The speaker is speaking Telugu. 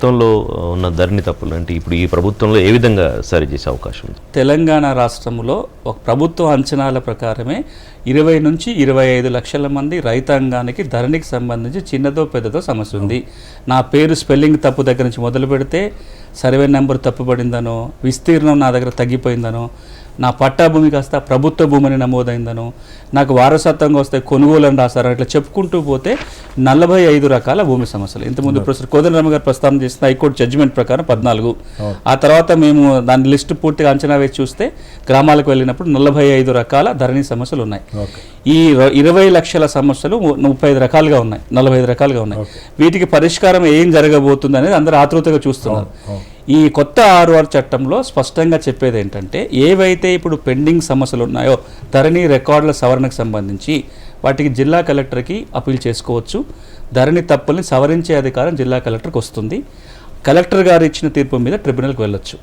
గతంలో ఉన్న ధరణి తప్పులు అంటే ఇప్పుడు ఈ ప్రభుత్వంలో ఏ విధంగా సరిచేసే అవకాశం ఉంది? తెలంగాణ రాష్ట్రంలో ఒక ప్రభుత్వ అంచనాల ప్రకారమే 20 నుంచి 25 లక్షల మంది రైతాంగానికి ధరణికి సంబంధించి చిన్నదో పెద్దదో సమస్య ఉంది. నా పేరు స్పెల్లింగ్ తప్పు దగ్గర నుంచి మొదలు పెడితే సర్వే నెంబర్ తప్పుపడిందనో, విస్తీర్ణం నా దగ్గర తగ్గిపోయిందనో, నా పట్టా భూమి కాస్త ప్రభుత్వ భూమిని నమోదైందనో, నాకు వారసత్వంగా వస్తే కొనుగోలు అని రాశారు, ఇట్లా చెప్పుకుంటూ పోతే 45 రకాల భూమి సమస్యలు. ఇంతకుముందు ప్రొఫెసర్ కోదండరామ గారు ప్రస్తావన చేసిన హైకోర్టు జడ్జిమెంట్ ప్రకారం 14. ఆ తర్వాత మేము దాని లిస్టు పూర్తిగా అంచనా వేసి చూస్తే గ్రామాలకు వెళ్ళినప్పుడు 45 రకాల ధరణి సమస్యలు ఉన్నాయి. ఈ 20 లక్షల సమస్యలు 35 రకాలుగా ఉన్నాయి, 45 రకాలుగా ఉన్నాయి. వీటికి పరిష్కారం ఏం జరగబోతుంది అనేది అందరూ ఆతృతగా చూస్తున్నారు. ఈ కొత్త ROR చట్టంలో స్పష్టంగా చెప్పేది ఏంటంటే, ఏవైతే ఇప్పుడు పెండింగ్ సమస్యలు ఉన్నాయో ధరణి రికార్డుల సవరణకు సంబంధించి వాటికి జిల్లా కలెక్టర్కి అప్పీల్ చేసుకోవచ్చు. ధరణి తప్పుల్ని సవరించే అధికారం జిల్లా కలెక్టర్కి వస్తుంది. కలెక్టర్ గారు ఇచ్చిన తీర్పు మీద ట్రిబ్యునల్కి వెళ్ళొచ్చు.